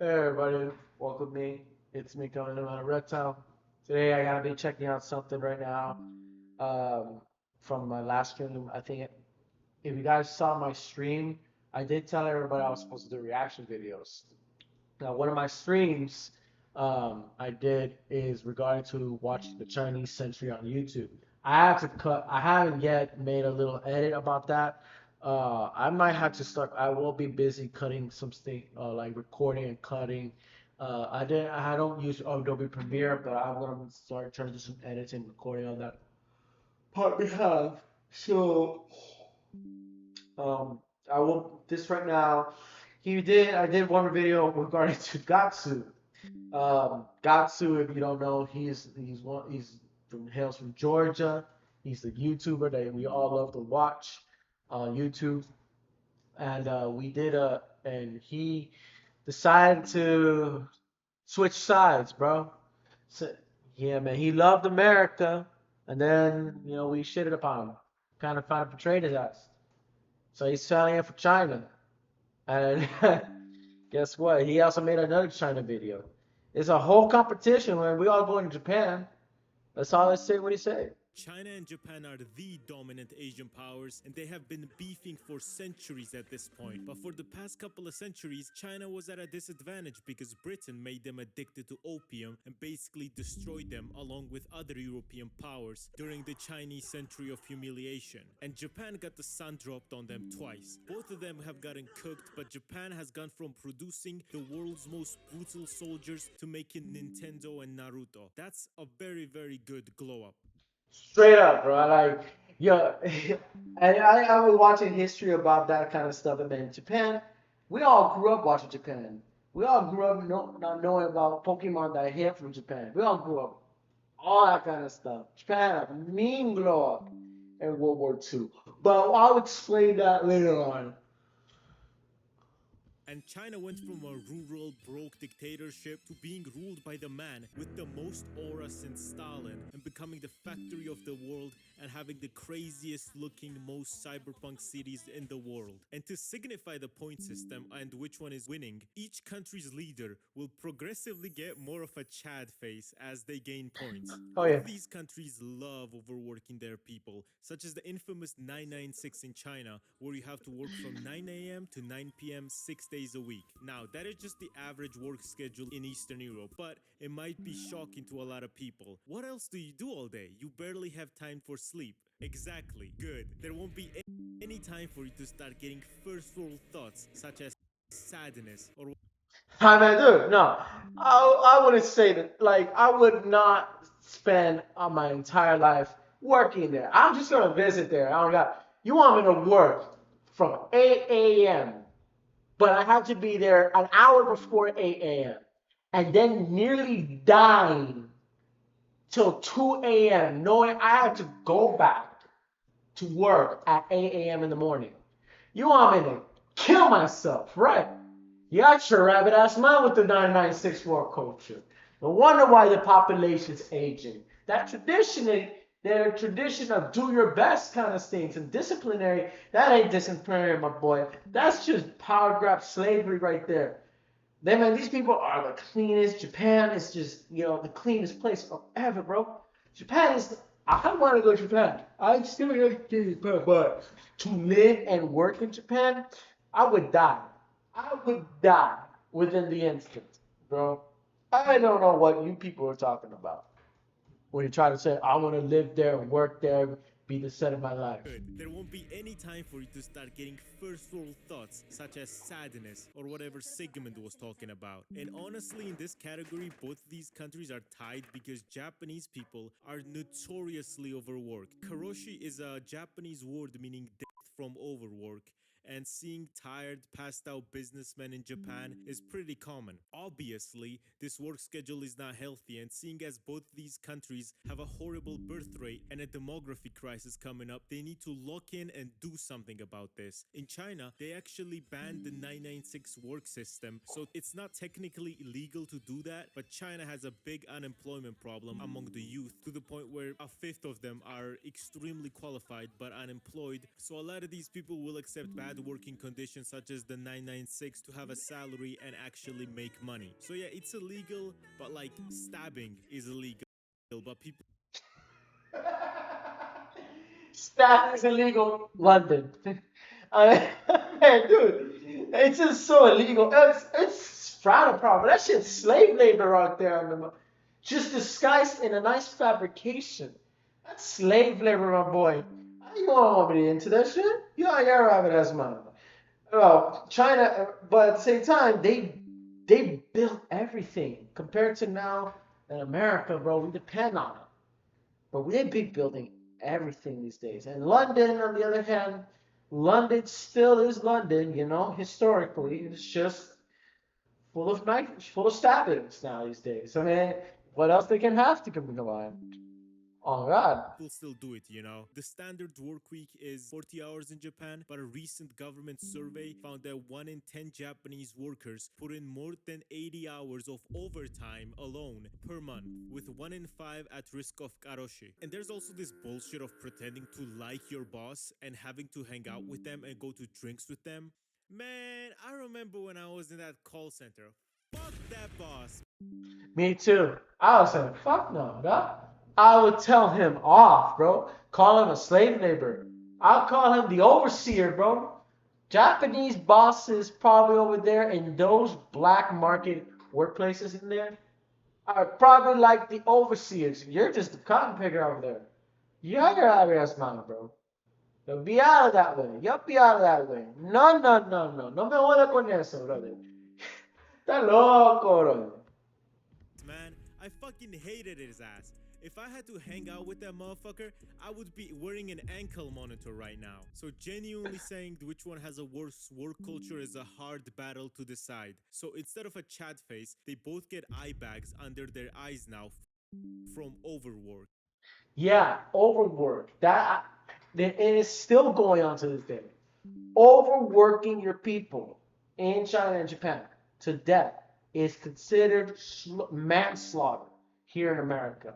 Hey everybody, welcome me. It's me coming in on a reptile. Today I gotta be checking out something right now. Um, from my last stream. If you guys saw my stream, I did tell everybody I was supposed to do reaction videos. Now, one of my streams I did is regarding to watching the Chinese century on YouTube. I have to cut. I haven't yet made a little edit about that. I might have to start. I will be busy cutting some thing, like recording and cutting. I don't use Adobe Premiere, but I'm gonna start trying to do some editing, recording on that part we have. So, um, I will this right now. I did one video regarding to Gatsu. Gattsu, if you don't know, he's from hails from Georgia. He's the YouTuber that we all love to watch on YouTube, and he decided to switch sides, bro. So, yeah, man, he loved America, and then we shitted upon him, kind of found betrayed his ass. So he's selling it for China, and guess what? He also made another China video. It's a whole competition when we all going to Japan. That's all I say. What do you say? China and Japan are the dominant Asian powers, and they have been beefing for centuries at this point. But for the past couple of centuries, China was at a disadvantage because Britain made them addicted to opium and basically destroyed them along with other European powers during the Chinese century of humiliation. And Japan got the sun dropped on them twice. Both of them have gotten cooked, but Japan has gone from producing the world's most brutal soldiers to making Nintendo and Naruto. That's a very, very good glow up. Straight up, bro. Like, yeah, and I was watching history about that kind of stuff. And man, Japan, we all grew up watching Japan. We all grew up not knowing about Pokemon that hit from Japan. We all grew up all that kind of stuff. Japan had a mean glow up in World War II. But I'll explain that later on. And China went from a rural, broke dictatorship to being ruled by the man with the most aura since Stalin and becoming the factory of the world and having the craziest looking, most cyberpunk cities in the world. And to signify the point system and which one is winning, each country's leader will progressively get more of a Chad face as they gain points. Oh Both yeah. of these countries love overworking their people, such as the infamous 996 in China, where you have to work from 9 a.m. to 9 p.m. 6 days a week. Now, that is just the average work schedule in Eastern Europe, but it might be shocking to a lot of people. What else do you do all day? You barely have time for sleep. Exactly. Good. There won't be any time for you to start getting first world thoughts, such as sadness or I mean, dude, no, I wouldn't say that. Like, I would not spend my entire life working there. I'm just gonna visit there. I don't got. You want me to work from 8 a.m., but I have to be there an hour before 8 a.m. and then nearly dying till 2 a.m., knowing I have to go back to work at 8 a.m. in the morning. You want me to kill myself, right? You got your rabbit ass mind with the 996 culture. No wonder why the population's aging. Their tradition of do your best kind of things and disciplinary, that ain't disciplinary, my boy. That's just power grab slavery right there. They man, these people are the cleanest. Japan is just, the cleanest place ever, bro. Japan is. I want to go to Japan. I still want to go to Japan, but to live and work in Japan, I would die. I would die within the instant, bro. I don't know what you people are talking about when you try to say I want to live there, work there, be the set of my life. good. There won't be any time for you to start getting first world thoughts such as sadness or whatever Sigmund was talking about. And honestly, in this category, both these countries are tied because Japanese people are notoriously overworked. Karoshi is a Japanese word meaning death from overwork, and seeing tired, passed out businessmen in Japan is pretty common. Obviously, this work schedule is not healthy, and seeing as both these countries have a horrible birth rate and a demography crisis coming up, they need to lock in and do something about this. In China, they actually banned the 996 work system, so it's not technically illegal to do that, but China has a big unemployment problem among the youth to the point where a fifth of them are extremely qualified but unemployed, so a lot of these people will accept bad bad working conditions such as the 996 to have a salary and actually make money. So yeah, it's illegal, but like stabbing is illegal. But people Staff is illegal. London. I, man, dude, it's just so illegal. It's strata proper. That shit's slave labor out there on the, just disguised in a nice fabrication. That's slave labor, my boy. You don't want me into that shit. You know, you're rabbit ass man. Well, China, but at the same time, they built everything compared to now in America, bro. We depend on it. But they're big building everything these days. And London, on the other hand, London still is London, you know, historically. It's just full of stabbings now these days. I mean, what else they can have to combine? Oh God. still do it, you know. The standard work week is 40 hours in Japan, but a recent government survey found that 1 in 10 Japanese workers put in more than 80 hours of overtime alone per month, with 1 in 5 at risk of karoshi. And there's also this bullshit of pretending to like your boss and having to hang out with them and go to drinks with them. Man, I remember when I was in that call center. Fuck that boss. Me too. I was saying, fuck no, bro. I would tell him off, bro. Call him a slave labor. I'll call him the overseer, bro. Japanese bosses probably over there in those black market workplaces in there are probably like the overseers. You're just a cotton picker over there. You're out of your mind, bro. You'll be out of that way. You'll be out of that way. No, no, no, no. No me jodas con eso, brother. Está loco, brother. Man, I fucking hated his ass. If I had to hang out with that motherfucker, I would be wearing an ankle monitor right now. So genuinely saying which one has a worse work culture is a hard battle to decide. So instead of a chat face, they both get eye bags under their eyes now from overwork. Yeah, overwork. That and it's still going on to this day. Overworking your people in China and Japan to death is considered manslaughter here in America.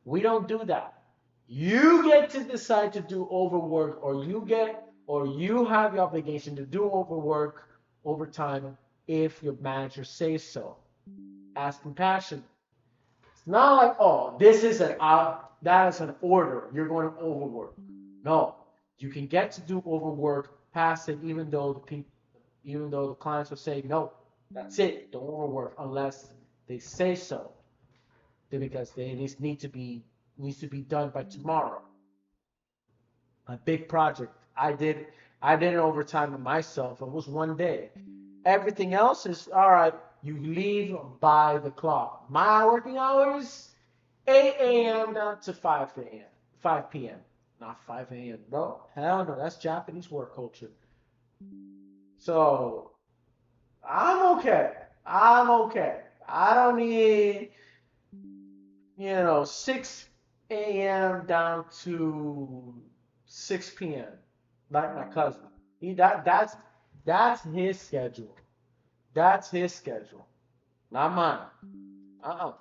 We don't do that. You get to decide to do overwork, or you have the obligation to do overwork overtime if your manager says so. As compassion. It's not like, oh, that is an order. You're going to overwork. No, you can get to do overwork past it, even though the clients will say no. That's it. Don't overwork unless they say so, because they needs to be done by tomorrow. A big project. I did it overtime myself. It was 1 day. Everything else is all right. You leave by the clock. My working hours 8 a.m. down to 5 a.m. 5 p.m. Not 5 a.m. bro. Hell no, that's Japanese work culture. So I'm okay. I'm okay. I don't need 6 a.m. down to 6 p.m. like my cousin. That's his schedule. That's his schedule, not mine. Uh-uh.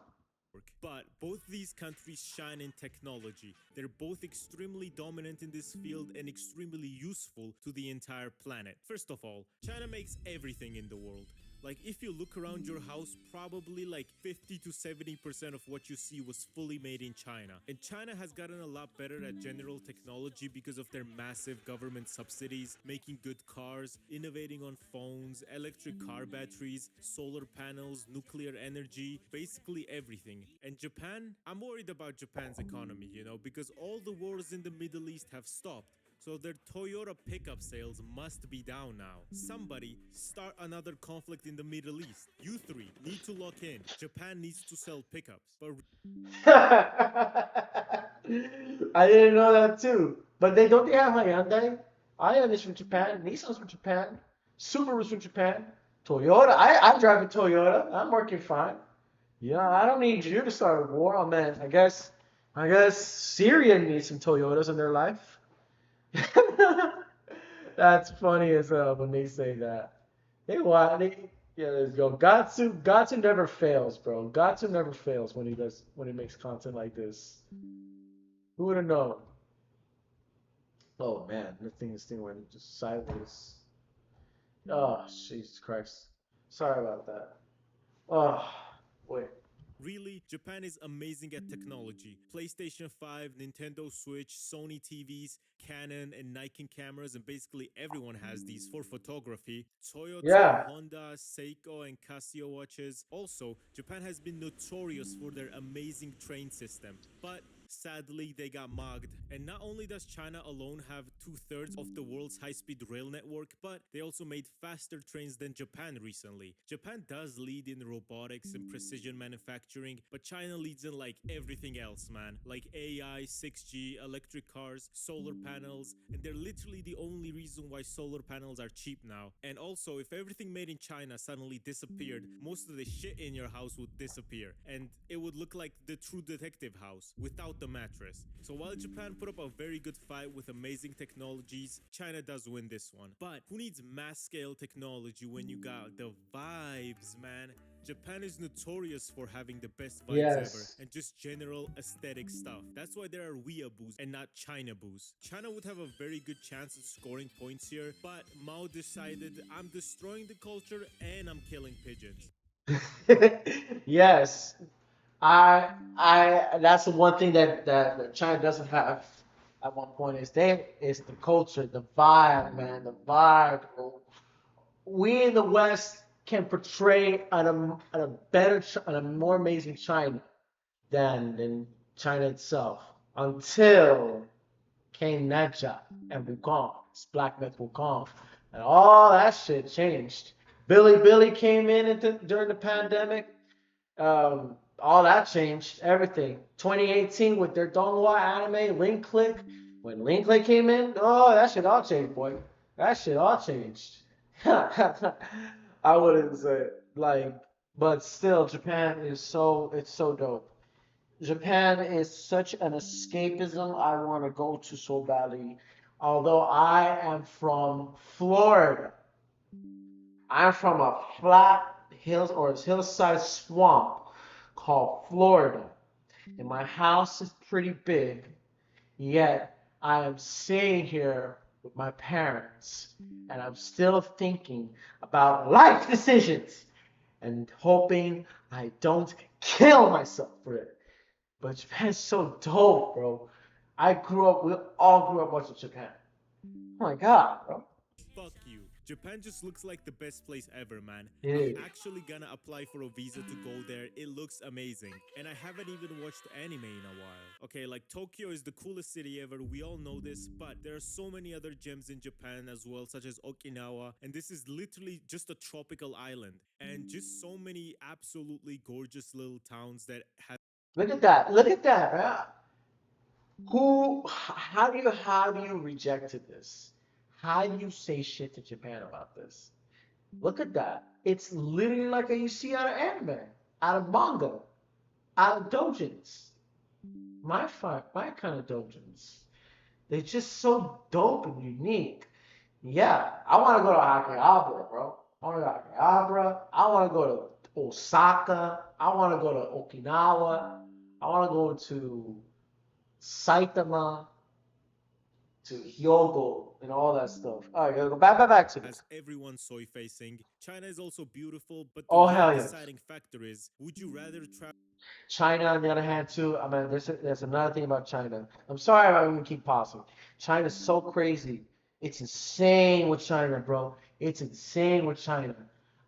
But both these countries shine in technology. They're both extremely dominant in this field and extremely useful to the entire planet. First of all, China makes everything in the world. Like, if you look around your house, probably like 50 to 70% of what you see was fully made in China. And China has gotten a lot better at general technology because of their massive government subsidies, making good cars, innovating on phones, electric car batteries, solar panels, nuclear energy, basically everything. And Japan, I'm worried about Japan's economy, because all the wars in the Middle East have stopped. So their Toyota pickup sales must be down now. Somebody start another conflict in the Middle East. You three need to lock in. Japan needs to sell pickups. But I didn't know that too. But they have Hyundai? Hyundai's from Japan. Nissan's from Japan. Subaru's from Japan. Toyota. I drive a Toyota. I'm working fine. Yeah, I don't need you to start a war. Oh man, I guess Syria needs some Toyotas in their life. That's funny as hell when they say that. Yeah, let's go. Gatsu never fails, bro. Gatsu never fails when he makes content like this. Who would have known? Oh man, this thing went just sideways. Oh, Jesus Christ. Sorry about that. Oh, wait. Really, Japan is amazing at technology. PlayStation 5, Nintendo Switch, Sony TVs, Canon, and Nikon cameras, and basically everyone has these for photography. Toyota, Yeah. Honda, Seiko, and Casio watches. Also, Japan has been notorious for their amazing train system. But sadly, they got mugged. And not only does China alone have two-thirds of the world's high-speed rail network, but they also made faster trains than Japan recently. Japan does lead in robotics and precision manufacturing, but China leads in like everything else, man. Like AI, 6G, electric cars, solar panels, and they're literally the only reason why solar panels are cheap now. And also, if everything made in China suddenly disappeared, most of the shit in your house would disappear, and it would look like the True Detective house without the mattress. So while Japan put up a very good fight with amazing technologies, China does win this one. But who needs mass scale technology when you got the vibes, man? Japan is notorious for having the best vibes ever Yes. and just general aesthetic stuff. That's why there are weeaboos and not Chinaboos. China would have a very good chance at scoring points here, but Mao decided I'm destroying the culture and I'm killing pigeons. Yes. That's the one thing that China doesn't have at one point is the culture, the vibe, man, the vibe. We in the West can portray a better, a more amazing China than China itself until came Naja and Wukong, Black Myth Wukong, and all that shit changed. Billy came in during the pandemic. All that changed everything. 2018 with their Donghua anime, Link Click. When Link Click came in, oh, that shit all changed, boy. That shit all changed. I wouldn't say like, but still, Japan is it's so dope. Japan is such an escapism I want to go to so badly. Although I am from Florida, I'm from a flat hills or hillside swamp called Florida, and my house is pretty big. Yet I am sitting here with my parents, and I'm still thinking about life decisions and hoping I don't kill myself for it. But Japan's so dope, bro. We all grew up watching Japan. Oh my god, bro. Fuck you. Japan just looks like the best place ever, man. I'm Dude. actually gonna apply for a visa to go there. It looks amazing. And I haven't even watched anime in a while. Okay, like Tokyo is the coolest city ever. We all know this, but there are so many other gems in Japan as well, such as Okinawa. And this is literally just a tropical island. And just so many absolutely gorgeous little towns that have. Look at that. Look at that, man. How do you reject this? How do you say shit to Japan about this? Look at that. It's literally like a you see out of anime, out of manga, out of dojins. My kind of dojins. They're just so dope and unique. Yeah, I want to go to Akihabara, bro. I want to go to Akihabara. I want to go to Osaka. I want to go to Okinawa. I want to go to Saitama, to Hyogo, and all that stuff. All right, gotta go back to Has this. everyone soy facing. China is also beautiful, but the Oh real hell yes. deciding factor is would you rather travel China, on the other hand, too. I mean, there's another thing about China. I'm sorry if I'm gonna keep pausing. China's so crazy. It's insane with China, bro. It's insane with China.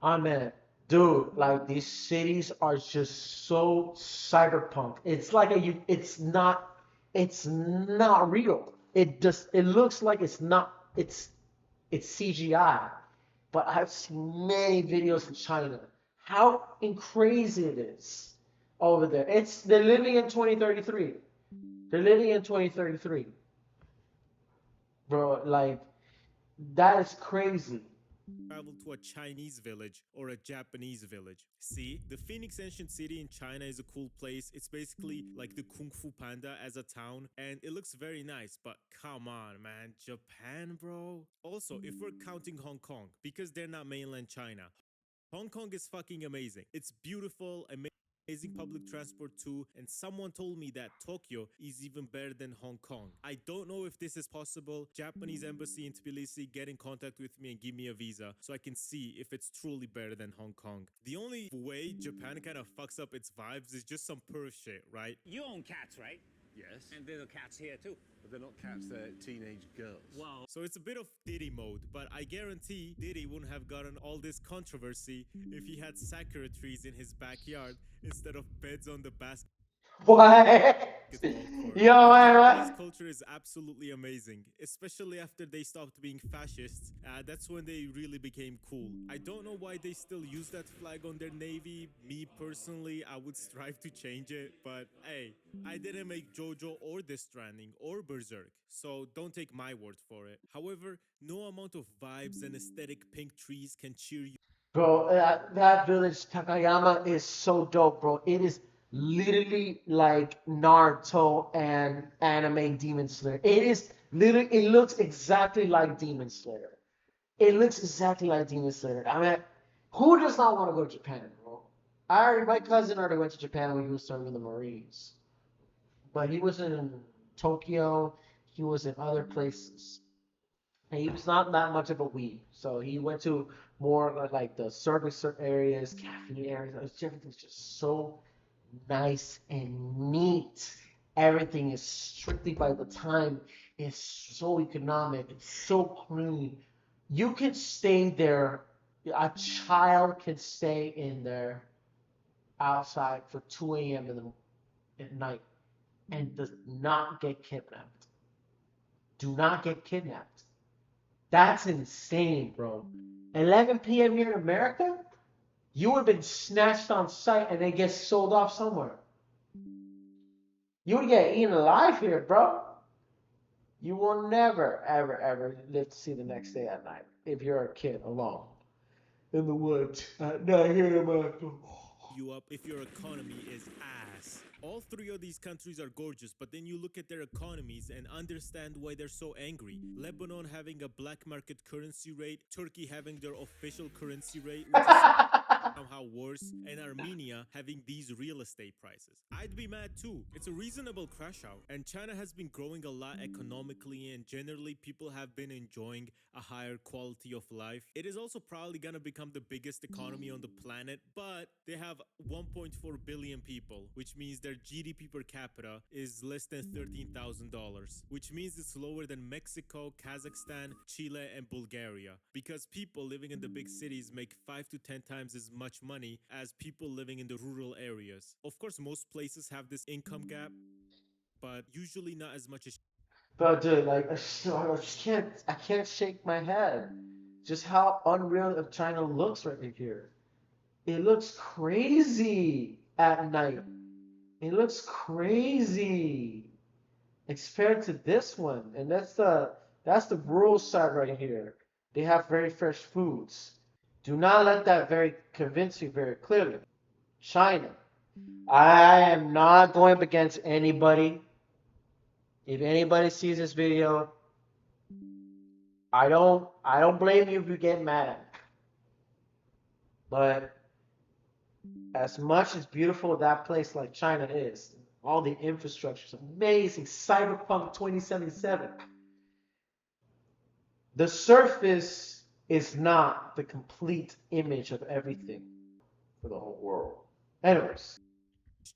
I mean, dude, like these cities are just so cyberpunk. It's like it's not real. It looks like it's CGI. But I've seen many videos in China. How crazy it is over there. They're living in 2033. They're living in 2033, bro. Like that is crazy. to a Chinese village or a Japanese village? See, the Phoenix Ancient City in China is a cool place. It's basically like the Kung Fu Panda as a town, and it looks very nice, but come on, man. Japan, bro? Also, if we're counting Hong Kong, because they're not mainland China, Hong Kong is fucking amazing. It's beautiful, amazing. amazing public transport too, and someone told me that Tokyo is even better than Hong Kong. I don't know if this is possible. Japanese embassy in Tbilisi, get in contact with me and give me a visa so I can see if it's truly better than Hong Kong. The only way Japan kind of fucks up its vibes is just some perv shit, right? You own cats, right? Yes, And little cats here too. but they're not cats, they're teenage girls. Wow. So it's a bit of Diddy mode, but I guarantee Diddy wouldn't have gotten all this controversy if he had sakura trees in his backyard instead of beds on the basketball What? court. Yo, And man, Japanese what? culture is absolutely amazing, especially after they stopped being fascists. That's when they really became cool. I don't know why they still use that flag on their navy. Me personally, I would strive to change it, but hey, I didn't make JoJo or Death Stranding or Berserk, so don't take my word for it. However, no amount of vibes and aesthetic pink trees can cheer you Bro, that village Takayama is so dope, bro. It is literally like Naruto and anime Demon Slayer. It is literally, it looks exactly like Demon Slayer. It looks exactly like Demon Slayer. I mean, who does not want to go to Japan, bro? My cousin already went to Japan when he was serving the Marines, but he was in Tokyo. He was in other places. And he was not that much of a weeb, so he went to more like the service areas, caffeine areas. Everything's just so nice and neat. Everything is strictly by the time. It's so economic. It's so clean. You can stay there. A child can stay in there outside for 2 a.m. at night and does not get kidnapped. Do not get kidnapped. That's insane, bro. 11 p.m. here in America, you would have been snatched on sight and then get sold off somewhere. You would get eaten alive here, bro. You will never, ever, ever live to see the next day at night if you're a kid alone in the woods at night here in America. up if your economy is ass. All three of these countries are gorgeous, but then you look at their economies and understand why they're so angry. Lebanon having a black market currency rate, Turkey having their official currency rate, which is somehow worse, and Armenia having these real estate prices. I'd be mad too. It's a reasonable crash out, and China has been growing a lot economically, and generally people have been enjoying a higher quality of life. It is also probably gonna become the biggest economy on the planet, but they have 1.4 billion people, which means their GDP per capita is less than $13,000, which means it's lower than Mexico, Kazakhstan, Chile, and Bulgaria, because people living in the big cities make 5 to 10 times as much money as people living in the rural areas. Of course, most places have this income gap, but usually not as much as But dude, like I can't shake my head. Just how unreal of China looks right here. It looks crazy at night. It looks crazy compared to this one, and that's the rural side right here. They have very fresh foods. Do not let that very convince you very clearly. China. I am not going up against anybody. If anybody sees this video, I don't blame you if you get mad at me. But as much as beautiful that place like China is, all the infrastructure is amazing. Cyberpunk 2077. The surface is not the complete image of everything for the whole world. Anyways,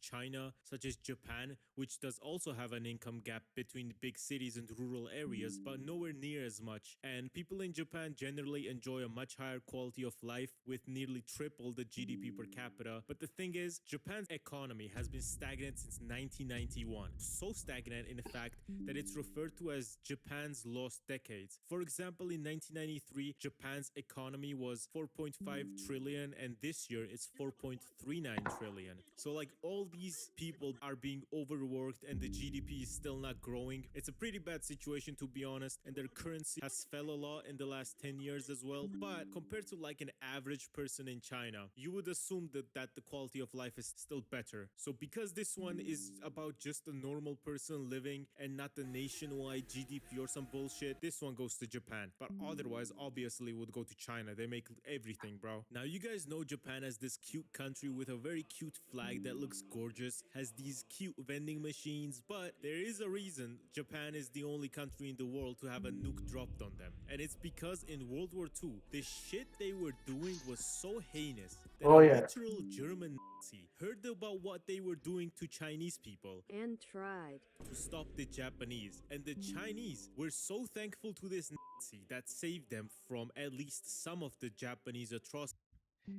China, such as Japan, which does also have an income gap between big cities and rural areas, but nowhere near as much. And people in Japan generally enjoy a much higher quality of life with nearly triple the GDP per capita. But the thing is, Japan's economy has been stagnant since 1991. So stagnant, in fact, that it's referred to as Japan's lost decades. For example, in 1993, Japan's economy was 4.5 trillion, and this year it's 4.39 trillion. So, like, all all these people are being overworked and the GDP is still not growing. It's a pretty bad situation, to be honest, and their currency has fell a lot in the last 10 years as well. But compared to like an average person in China, you would assume that the quality of life is still better. So because this one is about just a normal person living and not the nationwide GDP or some bullshit, this one goes to Japan. But otherwise, obviously, would go to China. They make everything, bro. Now, you guys know Japan as this cute country with a very cute flag that looks gorgeous, has these cute vending machines, but there is a reason Japan is the only country in the world to have a nuke dropped on them. And it's because in World War II, the shit they were doing was so heinous that Oh a yeah. literal German Nazi heard about what they were doing to Chinese people And tried. to stop the Japanese. And the Chinese were so thankful to this Nazi that saved them from at least some of the Japanese atrocities.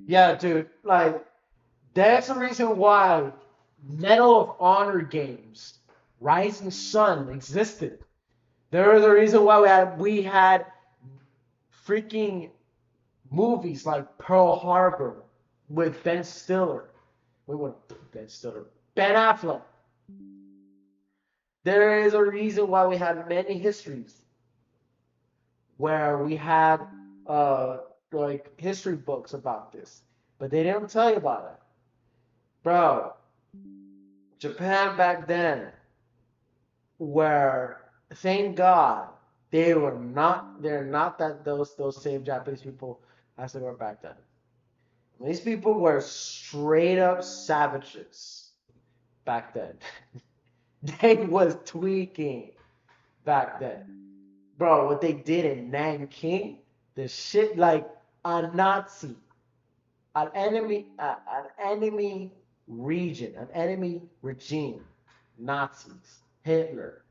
Yeah, dude. Like, that's the reason why Medal of Honor games, Rising Sun existed. There was a reason why we had freaking movies like Pearl Harbor with Ben Stiller. We want Ben Stiller. Ben Affleck. There is a reason why we have many histories where we had like history books about this, but they didn't tell you about it, bro. Japan back then, where thank God they're not that those same Japanese people as they were back then. These people were straight up savages back then. They was tweaking back then. Bro, what they did in Nanking, the shit like a Nazi, an enemy region, an enemy regime, Nazis, Hitler,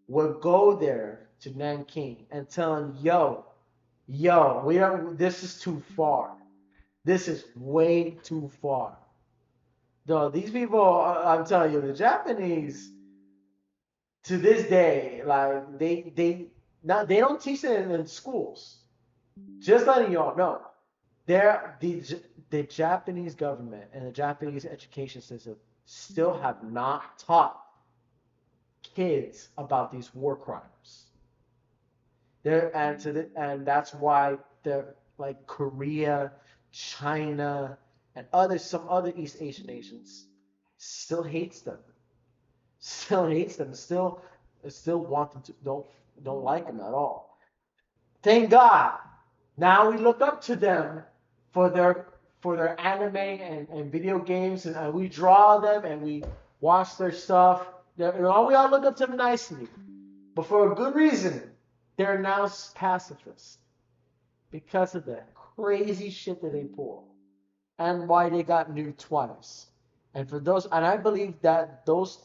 would go there to Nanking and tell them, yo, we don't, this is too far. This is way too far. Though these people, I'm telling you, the Japanese to this day, like they don't teach it in schools. Just letting y'all know, the Japanese government and the Japanese education system still have not taught kids about these war crimes. And that's why they're like Korea, China, and some other East Asian nations still hates them. Still hates them. Still want them to don't like them at all. Thank God. Now we look up to them for their anime and video games, and we draw them and we watch their stuff. We all look up to them nicely, but for a good reason. They're now pacifists because of the crazy shit that they pull, and why they got nuked twice. And I believe that those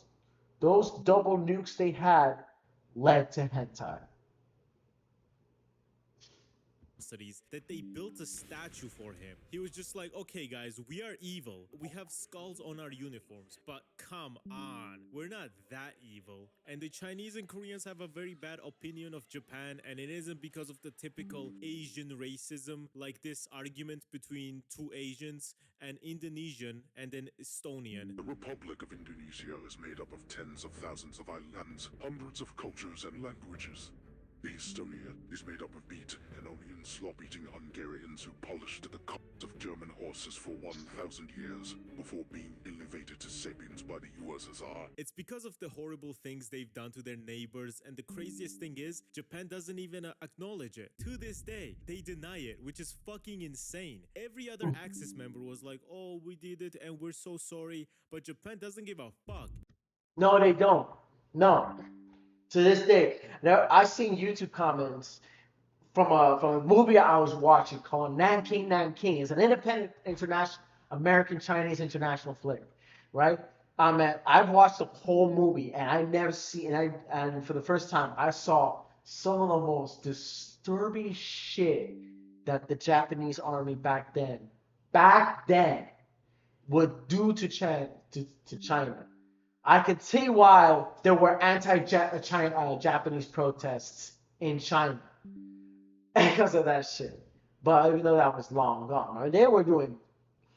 double nukes they had led to hentai. That they built a statue for him. He was just like, okay guys, we are evil. We have skulls on our uniforms, but come on, we're not that evil. And the Chinese and Koreans have a very bad opinion of Japan, and it isn't because of the typical Asian racism, like this argument between two Asians, an Indonesian and an Estonian. The Republic of Indonesia is made up of tens of thousands of islands, hundreds of cultures and languages. The Estonia is made up of beet and onion slop-eating Hungarians who polished the cups of German horses for 1,000 years before being elevated to sapiens by the USSR. It's because of the horrible things they've done to their neighbors, and the craziest thing is, Japan doesn't even acknowledge it. To this day, they deny it, which is fucking insane. Every other Axis member was like, oh, we did it and we're so sorry, but Japan doesn't give a fuck. No, they don't. No. To this day, now I've seen YouTube comments from a movie I was watching called Nanking Nanking. It's an independent international American Chinese international flick, right? I've watched the whole movie and I never see and for the first time I saw some of the most disturbing shit that the Japanese army back then would do to China. I could see why there were anti-Japanese protests in China because of that shit. But even though that was long gone, right? They were doing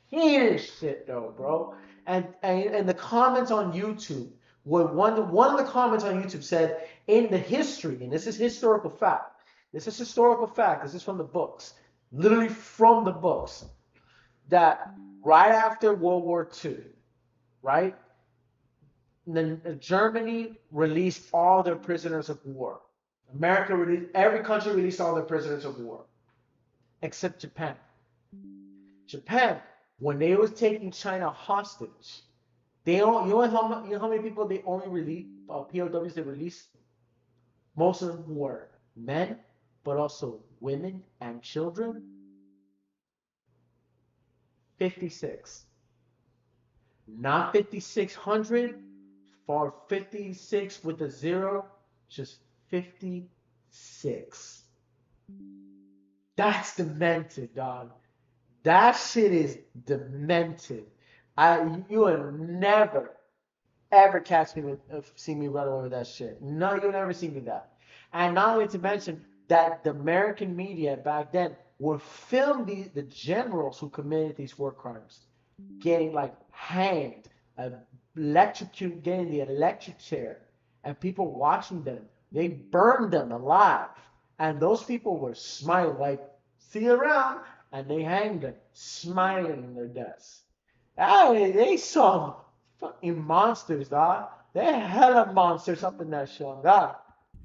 heated shit though, bro. And the comments on YouTube, one of the comments on YouTube said in the history, and this is historical fact. This is historical fact. This is from the books, literally from the books, that right after World War II, right, then Germany released all their prisoners of war. America released, every country released all their prisoners of war, except Japan. Japan, when they was taking China hostage, they don't, you know how many people they only released, POWs they released? Most of them were men, but also women and children. 56. Not 5,600, for 56 with a zero, just 56. That's demented, dog. That shit is demented. You would never, ever catch me with, see me run over that shit. No, you'll never see me that. And not only to mention that the American media back then would film the generals who committed these war crimes, getting like hanged, electrocuted, getting the electric chair, and people watching them. They burned them alive, and those people were smiling like, "See you around," and they hanged them, smiling in their deaths. They saw fucking monsters, dog. They hella monsters up in that show, dog.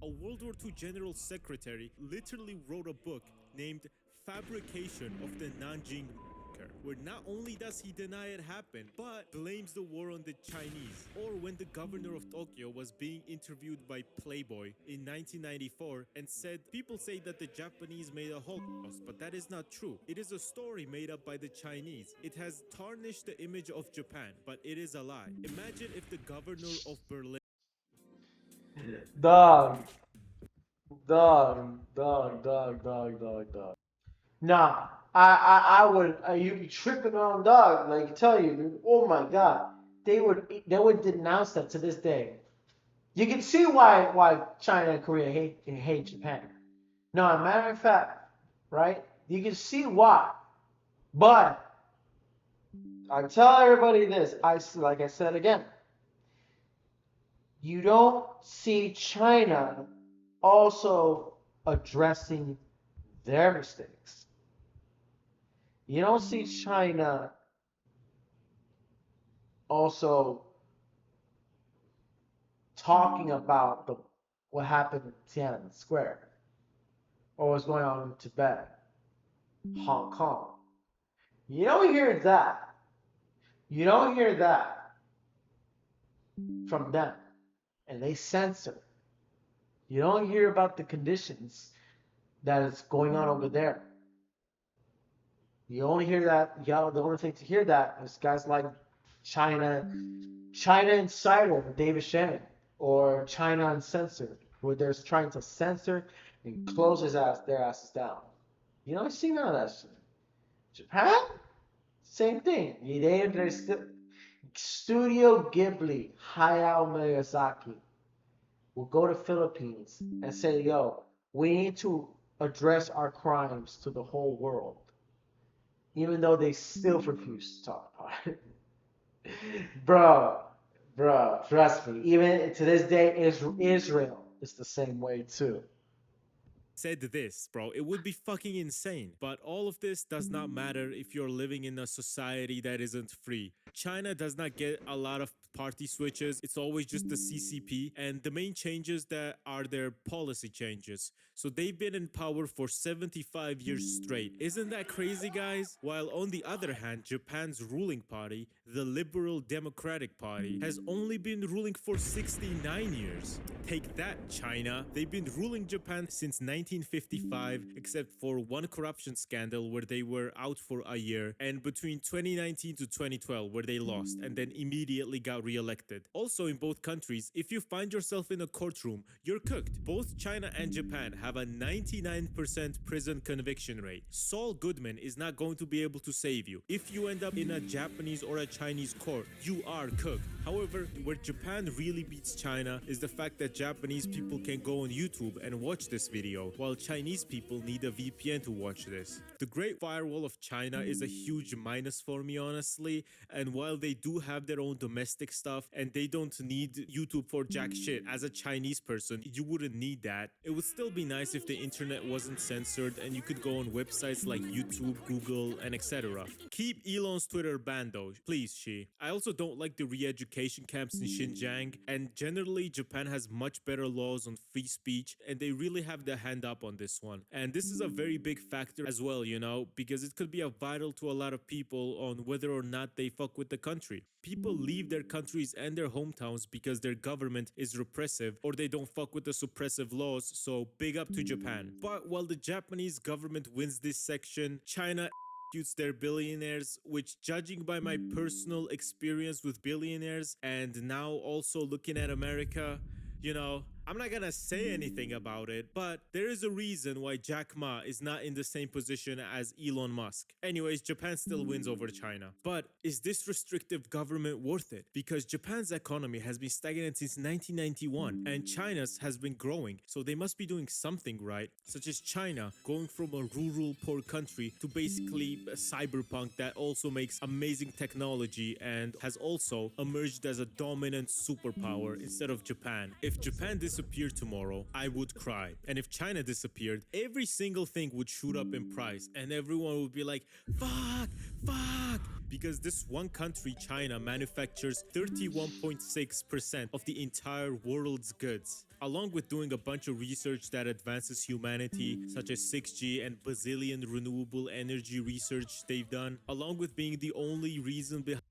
A World War II general secretary literally wrote a book named Fabrication of the Nanjing Massacre, where not only does he deny it happened, but blames the war on the Chinese. Or when the governor of Tokyo was being interviewed by Playboy in 1994 and said, people say that the Japanese made a Holocaust, but that is not true. It is a story made up by the Chinese. It has tarnished the image of Japan, but it is a lie. Imagine if the governor of Berlin Dog. Dog. Nah, I would, you'd be tripping on dog. Like, I tell you, oh my God, they would denounce that to this day. You can see why China and Korea hate Japan. No, as a matter of fact, right? You can see why. But I tell everybody this. Like I said again, you don't see China also addressing their mistakes. You don't see China also talking about what happened in Tiananmen Square or what's going on in Tibet, Hong Kong. You don't hear that. You don't hear that from them. And they censor. You don't hear about the conditions that is going on over there. You only hear that, the only thing to hear that is guys like China Insider with David Shannon, or China Uncensored, where they're trying to censor and close their asses down. You don't see none of that shit. Japan, same thing. Studio Ghibli, Hayao Miyazaki, will go to Philippines and say, "Yo, we need to address our crimes to the whole world," even though they still refuse to talk about it. bro, trust me. Even to this day, Israel is the same way too. said this, bro, it would be fucking insane. But all of this does not matter if you're living in a society that isn't free. China does not get a lot of party switches. It's always just the CCP. And the main changes that are their policy changes. So they've been in power for 75 years straight. Isn't that crazy, guys? While on the other hand, Japan's ruling party, the Liberal Democratic Party, has only been ruling for 69 years. Take that, China. They've been ruling Japan since 1955, except for one corruption scandal where they were out for a year, and between 2019 to 2012, where they lost and then immediately got re-elected. Also, in both countries, if you find yourself in a courtroom, you're cooked. Both China and Japan have a 99% prison conviction rate. Saul Goodman is not going to be able to save you. If you end up in a Japanese or a Chinese court, you are cooked. However, where Japan really beats China is the fact that Japanese people can go on YouTube and watch this video, while Chinese people need a VPN to watch this. The Great Firewall of China is a huge minus for me, honestly, and while they do have their own domestic stuff and they don't need YouTube for jack shit, as a Chinese person, you wouldn't need that. It would still be nice if the internet wasn't censored and you could go on websites like YouTube, Google, and etc. Keep Elon's Twitter banned though, please, Xi. I also don't like the re-education camps in Xinjiang, and generally Japan has much better laws on free speech, and they really have their hand up on this one. And this is a very big factor as well, you know, because it could be a vital to a lot of people on whether or not they fuck with the country. People leave their countries and their hometowns because their government is repressive or they don't fuck with the suppressive laws, so big up to Japan. But while the Japanese government wins this section, China executes their billionaires, which, judging by my personal experience with billionaires and now also looking at America, you know, I'm not gonna say anything about it, but there is a reason why Jack Ma is not in the same position as Elon Musk. Anyways, Japan still wins over China. But is this restrictive government worth it? Because Japan's economy has been stagnant since 1991 and China's has been growing, so they must be doing something right, such as China going from a rural poor country to basically a cyberpunk that also makes amazing technology and has also emerged as a dominant superpower instead of Japan. If Japan disappeared tomorrow, I would cry. And if China disappeared, every single thing would shoot up in price and everyone would be like, fuck, fuck. Because this one country, China, manufactures 31.6% of the entire world's goods, along with doing a bunch of research that advances humanity, such as 6G and bazillion renewable energy research they've done, along with being the only reason behind.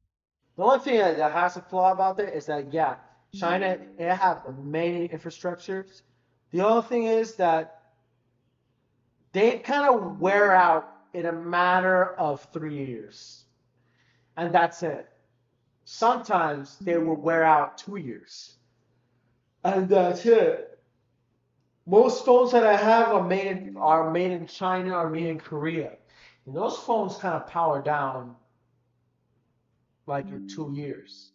The only thing that has a flaw about it is that, yeah, China, it have many infrastructures. The only thing is that they kind of wear out in a matter of 3 years. And that's it. Sometimes they will wear out 2 years. And that's it. Most phones that I have are made in China or made in Korea. And those phones kind of power down like in 2 years.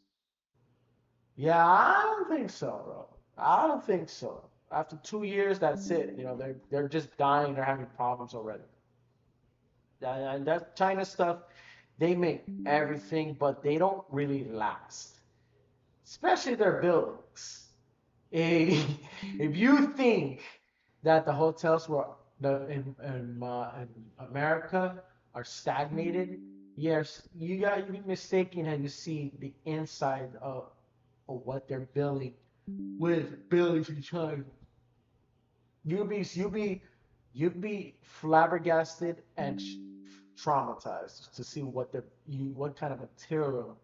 Yeah, I don't think so, bro. I don't think so. After 2 years, that's it. You know, they're just dying. They're having problems already. And that China stuff, they make everything, but they don't really last. Especially their buildings. If you think that the hotels in America are stagnated, yes, you'd be mistaken and you see the inside of what they're building with buildings in China. You'd be flabbergasted and traumatized to see what kind of material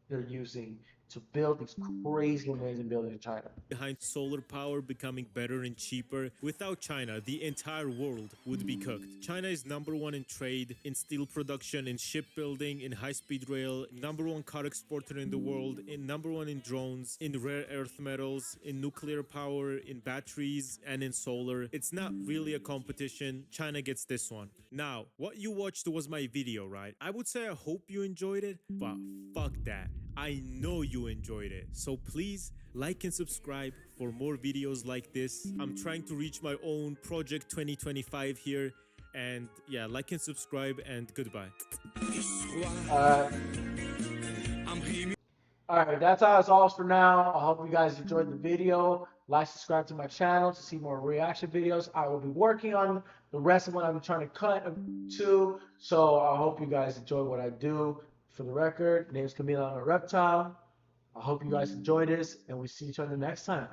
they're using to build these crazy amazing buildings in China. Behind solar power becoming better and cheaper, without China, the entire world would be cooked. China is #1 in trade, in steel production, in shipbuilding, in high-speed rail, #1 car exporter in the world, in #1 in drones, in rare earth metals, in nuclear power, in batteries, and in solar. It's not really a competition. China gets this one. Now, what you watched was my video, right? I would say I hope you enjoyed it, but fuck that. I know you enjoyed it. So please like and subscribe for more videos like this. I'm trying to reach my own Project 2025 here. And yeah, like and subscribe and goodbye. Alright, that's all for now. I hope you guys enjoyed the video. Like, subscribe to my channel to see more reaction videos. I will be working on the rest of what I'm trying to cut too. So I hope you guys enjoy what I do. For the record, name's Camila, I'm a reptile. I hope you guys enjoy this, and we see each other next time.